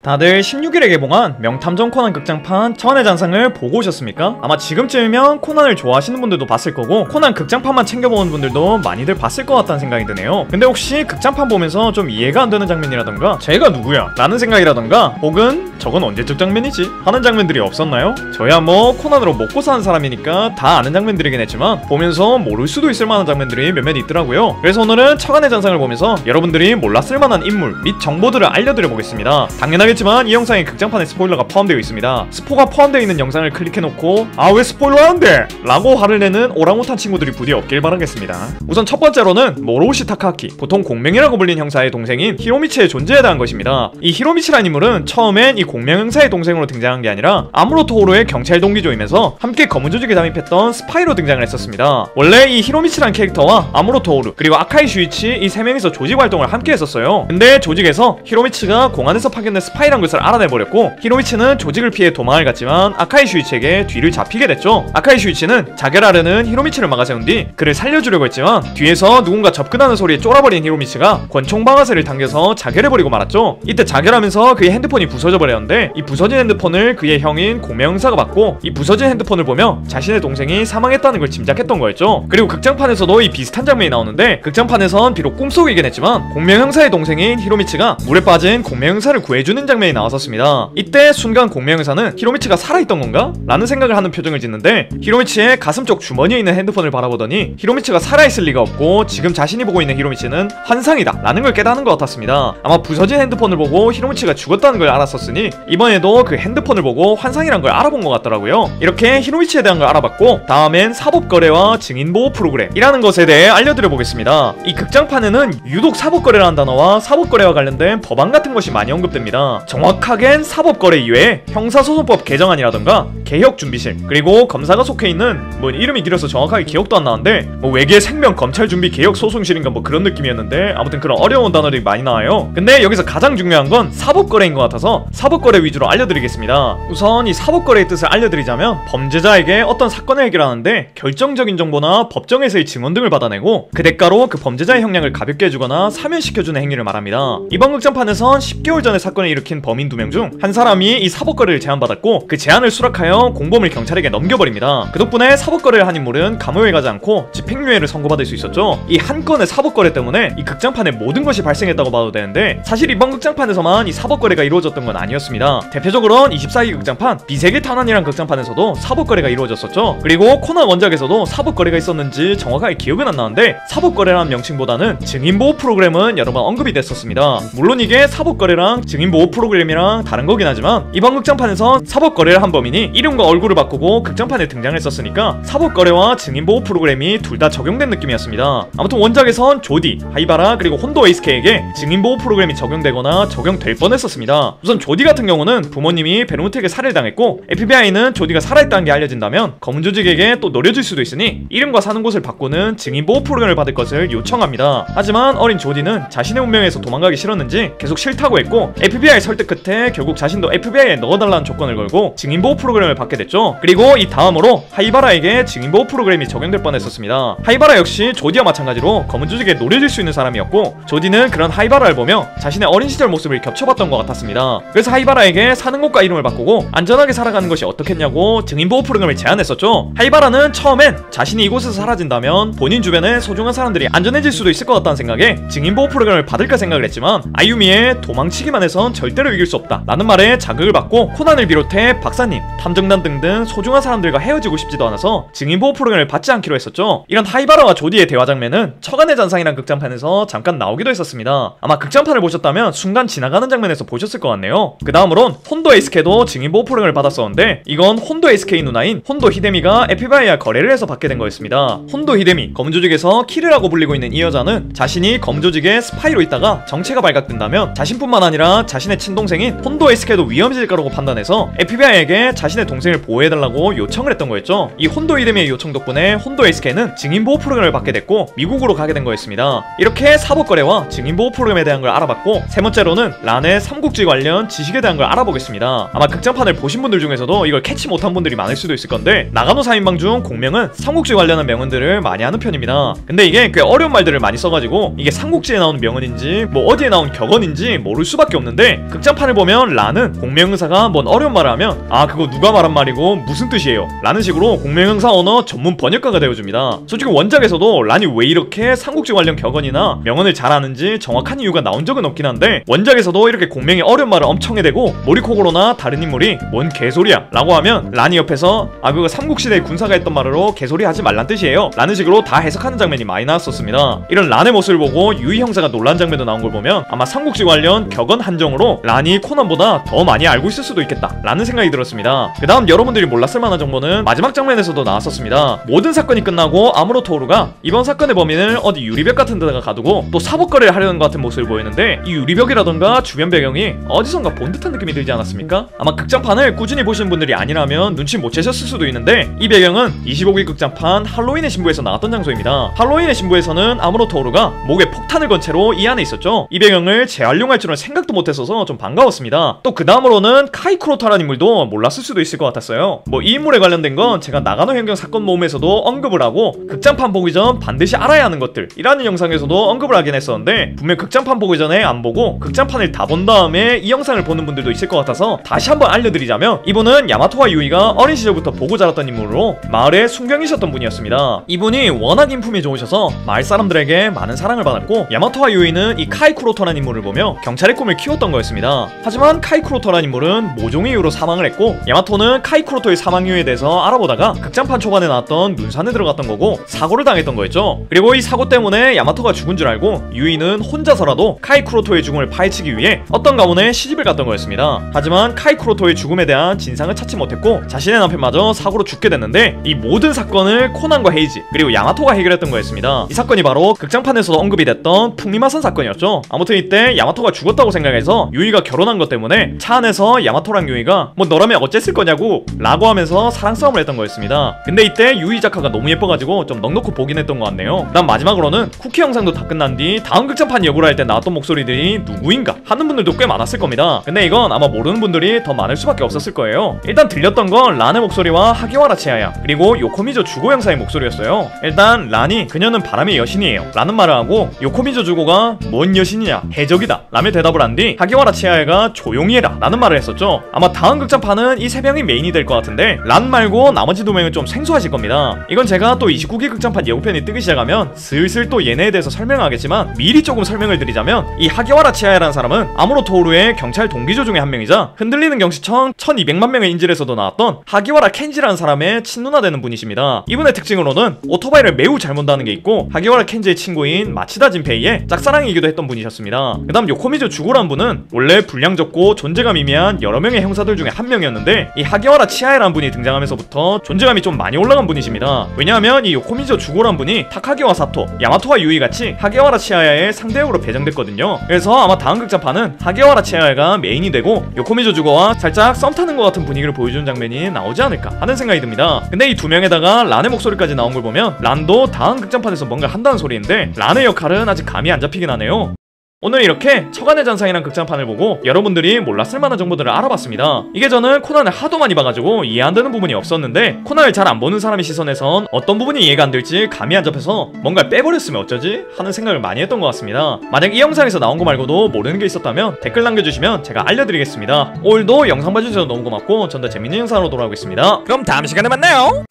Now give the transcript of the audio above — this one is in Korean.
다들 16일에 개봉한 명탐정 코난 극장판 청원의 잔상을 보고 오셨습니까? 아마 지금쯤이면 코난을 좋아하시는 분들도 봤을 거고 코난 극장판만 챙겨보는 분들도 많이들 봤을 것 같다는 생각이 드네요. 근데 혹시 극장판 보면서 좀 이해가 안 되는 장면이라던가 쟤가 누구야? 라는 생각이라던가 혹은 저건 언제적 장면이지? 하는 장면들이 없었나요? 저야 뭐 코난으로 먹고 사는 사람이니까 다 아는 장면들이긴 했지만 보면서 모를 수도 있을 만한 장면들이 몇몇 있더라고요. 그래서 오늘은 청원의 잔상을 보면서 여러분들이 몰랐을 만한 인물 및 정보들을 알려드려 보겠습니다. 당연하겠지만 이 영상에 극장판에 스포일러가 포함되어 있습니다. 스포가 포함되어 있는 영상을 클릭해놓고 아 왜 스포일러 하는데? 라고 화를 내는 오랑우탄 친구들이 부디 없길 바라겠습니다. 우선 첫 번째로는 모로우시 타카키, 보통 공명이라고 불린 형사의 동생인 히로미치의 존재에 대한 것입니다. 이 히로미치라는 인물은 처음엔 이 공명 형사의 동생으로 등장한 게 아니라 아무로 토오로의 경찰 동기조이면서 함께 검은 조직에 잠입했던 스파이로 등장을 했었습니다. 원래 이 히로미치라는 캐릭터와 아무로 토오루 그리고 아카이 슈이치 이 세 명이서 조직 활동을 함께 했었어요. 근데 조직에서 히로미치가 공안에서 파견된 스파이란 것을 알아내버렸고 히로미치는 조직을 피해 도망을 갔지만 아카이 슈이치에게 뒤를 잡히게 됐죠. 아카이 슈이치는 자결하려는 히로미치를 막아세운 뒤 그를 살려주려고 했지만 뒤에서 누군가 접근하는 소리에 쫄아버린 히로미치가 권총 방아쇠를 당겨서 자결해버리고 말았죠. 이때 자결하면서 그의 핸드폰이 부서져 버렸는데 이 부서진 핸드폰을 그의 형인 공명 형사가 받고 이 부서진 핸드폰을 보며 자신의 동생이 사망했다는 걸 짐작했던 거였죠. 그리고 극장판에서도 이 비슷한 장면이 나오는데 극장판에선 비록 꿈속이긴 했지만 공명 형사의 동생인 히로미치가 물에 빠진 공명 형사를 구해주는 장면이 나왔었습니다. 이때 순간 공명 형사는 히로미치가 살아있던 건가? 라는 생각을 하는 표정을 짓는데 히로미치의 가슴 쪽 주머니에 있는 핸드폰을 바라보더니 히로미치가 살아있을 리가 없고 지금 자신이 보고 있는 히로미치는 환상이다 라는 걸 깨닫는 것 같았습니다. 아마 부서진 핸드폰을 보고 히로미치가 죽었다는 걸 알았었으니 이번에도 그 핸드폰을 보고 환상이란 걸 알아본 것 같더라고요. 이렇게 히로미치에 대한 걸 알아봤고 다음엔 사법거래와 증인보호 프로그램이라는 것에 대해 알려드려 보겠습니다. 이 극장판에는 유독 사법거래라는 단어와 사법거래와 관련된 법안 같은 것이 많이 언급됩니다. 정확하겐 사법거래 이외에 형사소송법 개정안이라던가 개혁준비실 그리고 검사가 속해있는 뭐 이름이 길어서 정확하게 기억도 안 나는데 뭐 외계 생명 검찰준비 개혁소송실인가 뭐 그런 느낌이었는데 아무튼 그런 어려운 단어들이 많이 나와요. 근데 여기서 가장 중요한 건 사법거래인 것 같아서 사법거래 위주로 알려드리겠습니다. 우선 이 사법거래의 뜻을 알려드리자면 범죄자에게 어떤 사건을 해결하는데 결정적인 정보나 법정에서의 증언 등을 받아내고 그 대가로 그 범죄자의 형량을 가볍게 해주거나 사면시켜주는 행위를 말합니다. 이번 극장판에선 10개월 전에 사건을 일으킨 범인 2명 중 한 사람이 이 사법거래를 제안받았고 그 제안을 수락하여 공범을 경찰에게 넘겨버립니다. 그 덕분에 사법거래를 한 인물은 감옥에 가지 않고 집행유예를 선고받을 수 있었죠. 이 한 건의 사법거래 때문에 이 극장판에 모든 것이 발생했다고 봐도 되는데 사실 이번 극장판에서만 이 사법거래가 이루어졌던 건 아니었습니다. 대표적으로는 24기 극장판 비세계 탄환이란 극장판에서도 사법거래가 이루어졌었죠. 그리고 코난 원작에서도 사법거래가 있었는지 정확하게 기억은 안 나는데 사법거래라는 명칭보다는 증인보호 프로그램은 여러 번 언급이 됐었습니다. 물론 이게 사법거래랑 증인보호 프로그램이랑 다른 거긴 하지만 이번 극장판에선 사법거래를 한 범인이 이름과 얼굴을 바꾸고 극장판에 등장했었으니까 사법거래와 증인보호 프로그램이 둘 다 적용된 느낌이었습니다. 아무튼 원작에선 조디, 하이바라 그리고 혼도 에이스케에게 증인보호 프로그램이 적용되거나 적용될 뻔했었습니다. 우선 조디 같은 경우는 부모님이 베르무트에게 살해를 당했고 FBI는 조디가 살아있다는 게 알려진다면 검은 조직에게 또 노려질 수도 있으니 이름과 사는 곳을 바꾸는 증인보호 프로그램을 받을 것을 요청합니다. 하지만 어린 조디는 자신의 운명에서 도망가기 싫었는지 계속 싫다고 했고 FBI 설득 끝에 결국 자신도 FBI에 넣어달라는 조건을 걸고 증인보호 프로그램을 받게 됐죠. 그리고 이 다음으로 하이바라에게 증인보호 프로그램이 적용될 뻔했었습니다. 하이바라 역시 조디와 마찬가지로 검은 조직에 노려질 수 있는 사람이었고 조디는 그런 하이바라를 보며 자신의 어린 시절 모습을 겹쳐봤던 것 같았습니다. 그래서 하이바라에게 사는 곳과 이름을 바꾸고 안전하게 살아가는 것이 어떻겠냐고 증인보호 프로그램을 제안했었죠. 하이바라는 처음엔 자신이 이곳에서 사라진다면 본인 주변에 소중한 사람들이 안전해질 수도 있을 것 같다는 생각에 증인보호 프로그램을 받을까 생각을 했지만 아유미의 도망치기만 해선 절대로 이길 수 없다 라는 말에 자극을 받고 코난을 비롯해 박사님, 탐정단 등등 소중한 사람들과 헤어지고 싶지도 않아서 증인보호 프로그램을 받지 않기로 했었죠. 이런 하이바라와 조디의 대화 장면은 처간의 잔상이란 극장판에서 잠깐 나오기도 했었습니다. 아마 극장판을 보셨다면 순간 지나가는 장면에서 보셨을 것 같네요. 그 다음으론 혼도 에이스케도 증인보호 프로그램을 받았었는데 이건 혼도 에이스케의 누나인 혼도 히데미가 FBI와 거래를 해서 받게 된 거였습니다. 혼도 히데미, 검은조직에서 키르라고 불리고 있는 이 여자는 자신이 검은조직의 스파이로 있다가 정체가 발각된다면 자신뿐만 아니라 자신의 친동생인 혼도 에이스케도 위험해질 거라고 판단해서 FBI에게 자신의 동생을 보호해달라고 요청을 했던 거였죠. 이 혼도 히데미의 요청 덕분에 혼도 에이스케는 증인보호 프로그램을 받게 됐고 미국으로 가게 된 거였습니다. 이렇게 사법거래와 증인보호 프로그램에 대한 걸 알아봤고 세 번째로는 란의 삼국지 관련 지식에 대한 걸 알아보겠습니다. 아마 극장판을 보신 분들 중에서도 이걸 캐치 못한 분들이 많을 수도 있을 건데 나가노 4인방 중 공명은 삼국지 관련한 명언들을 많이 하는 편입니다. 근데 이게 꽤 어려운 말들을 많이 써가지고 이게 삼국지에 나오는 명언인지 뭐 어디에 나온 격언인지 모를 수밖에 없는데 극장판을 보면 란은 공명의사가 뭔 어려운 말을 하면 아 그거 누가 말한 말이고 무슨 뜻이에요 라는 식으로 공명의사 언어 전문 번역가가 되어줍니다. 솔직히 원작에서도 란이 왜 이렇게 삼국지 관련 격언이나 명언을 잘 아는지 정확한 이유가 나온 적은 없긴 한데 원작에서도 이렇게 공명이 어려운 말을 엄청 해대고 모리코고로나 다른 인물이 뭔 개소리야 라고 하면 란이 옆에서 아 그거 삼국시대의 군사가 했던 말으로 개소리 하지 말란 뜻이에요 라는 식으로 다 해석하는 장면이 많이 나왔었습니다. 이런 란의 모습을 보고 유이 형사가 놀란 장면도 나온 걸 보면 아마 삼국지 관련 격언 한정으로 란이 코난보다 더 많이 알고 있을 수도 있겠다 라는 생각이 들었습니다. 그 다음 여러분들이 몰랐을 만한 정보는 마지막 장면에서도 나왔었습니다. 모든 사건이 끝나고 아무로 토오루가 이번 사건의 범인을 어디 유리벽 같은 데다가 가두고 또 사법거래를 하려는 것 같은 모습을 보이는데 이 유리벽이라던가 주변 배경이 어디선가 본 듯한 느낌이 들지 않았습니까? 아마 극장판을 꾸준히 보시는 분들이 아니라면 눈치 못 채셨을 수도 있는데 이 배경은 25기 극장판 할로윈의 신부에서 나왔던 장소입니다. 할로윈의 신부에서는 아무로 토오루가 목에 폭탄을 건 채로 이 안에 있었죠. 이 배경을 재활용할 줄은 생각도 못했어서 좀 반가웠습니다. 또 그 다음으로는 카이쿠로타라는 인물도 몰랐을 수도 있을 것 같았어요. 뭐 이 인물에 관련된 건 제가 나가노 현경 사건 모음에서도 언급을 하고 극장판 보기 전 반드시 알아야 하는 것들 이라는 영상에서도 언급을 하긴 했었는데 분명 극장판 보기 전에 안 보고 극장판을 다 본 다음에 이 영상을 보는 분들도 있을 것 같아서 다시 한번 알려드리자면 이분은 야마토와 유이가 어린 시절부터 보고 자랐던 인물로 마을의 순경이셨던 분이었습니다. 이분이 워낙 인품이 좋으셔서 마을 사람들에게 많은 사랑을 받았고 야마토와 유이는 이 카이쿠로토라는 인물을 보며 경찰의 꿈을 키웠던 거였습니다. 하지만 카이쿠로토라는 인물은 모종의 이유로 사망을 했고 야마토는 카이쿠로토의 사망 이유에 대해서 알아보다가 극장판 초반에 나왔던 눈산에 들어갔던 거고 사고를 당했던 거였죠. 그리고 이 사고 때문에 야마토가 죽은 줄 알고 유이는 혼자서라도 카이쿠로토의 죽음을 파헤치기 위해 어떤 가문에 시집을 갔던 거였습니다. 하지만 카이쿠로토의 죽음에 대한 진상을 찾지 못했고 자신의 남편마저 사고로 죽게 됐는데 이 모든 사건을 코난과 헤이지 그리고 야마토가 해결했던 거였습니다. 이 사건이 바로 극장판에서도 언급이 됐던 풍리마산 사건이었죠. 아무튼 이때 야마토가 죽었다고 생각해서 유이가 결혼한 것 때문에 차 안에서 야마토랑 유이가 뭐 너라면 어쨌을 거냐고 라고 하면서 사랑 싸움을 했던 거였습니다. 근데 이때 유이 작가가 너무 예뻐가지고 좀 넉넉히 보긴 했던 것 같네요. 그다음 마지막으로는 쿠키 영상도 다 끝난 뒤 다음 극장판 예고를 할 때 나왔던 목소리들이 누구인가 하는 분들도 꽤 많았을 겁니다. 근데 이건 아마 모르는 분들이 더 많을 수밖에 없었을 거예요. 일단 들렸던 건 란의 목소리와 하기와라 치아야 그리고 요코미조 주고 형사의 목소리였어요. 일단 란이 그녀는 바람의 여신이에요 라는 말을 하고 요코미조 주고가 뭔 여신이냐 해적이다 라며 대답을 한 뒤 하기와라 치아야가 조용히 해라 라는 말을 했었죠. 아마 다음 극장판은 이 세 명이 메인이 될 것 같은데 란 말고 나머지 두 명은 좀 생소하실 겁니다. 이건 제가 또 29기 극장판 예고편이 뜨기 시작하면 슬슬 또 얘네에 대해서 설명하겠지만 미리 조금 설명을 드리자면 이 하기와라 치아야라는 사람은 아무로 토오루의 경찰 동기조 중에 한 명이자 흔들리는 경시청 1200만 명의 인질에서도 나왔던 하기와라 켄지라는 사람의 친누나 되는 분이십니다. 이분의 특징으로는 오토바이를 매우 잘 몬다는 게 있고 하기와라 켄지의 친구인 마치다 진페이의 짝사랑이기도 했던 분이셨습니다. 그 다음 요코미조 주고란 분은 원래 분량 적고 존재감이 미미한 여러 명의 형사들 중에 한 명이었는데 이 하기와라 치아야라는 분이 등장하면서부터 존재감이 좀 많이 올라간 분이십니다. 왜냐하면 이 요코미조 주고란 분이 타카기와 사토, 야마토와 유이 같이 하기와라 치아야의 상대역으로 배정됐거든요. 그래서 아마 다음 극장판은 하기와라 치아야가 메인이 되고 요코미조 주고와 살짝 썸 타는 것 같은 분위기를 보여주는 장면이 나오지 않을까 하는 생각이 듭니다. 근데 이 두 명에다가 란의 목소리까지 나온 걸 보면 란도 다음 극장판에서 뭔가 한다는 소리인데 란의 역할은 아직 감이 안 잡히긴 하네요. 오늘 이렇게 처간의 잔상이란 극장판을 보고 여러분들이 몰랐을 만한 정보들을 알아봤습니다. 이게 저는 코난을 하도 많이 봐가지고 이해 안 되는 부분이 없었는데 코난을 잘 안 보는 사람의 시선에선 어떤 부분이 이해가 안 될지 감이 안 잡혀서 뭔가를 빼버렸으면 어쩌지? 하는 생각을 많이 했던 것 같습니다. 만약 이 영상에서 나온 거 말고도 모르는 게 있었다면 댓글 남겨주시면 제가 알려드리겠습니다. 오늘도 영상 봐주셔서 너무 고맙고 전 더 재밌는 영상으로 돌아오겠습니다. 그럼 다음 시간에 만나요.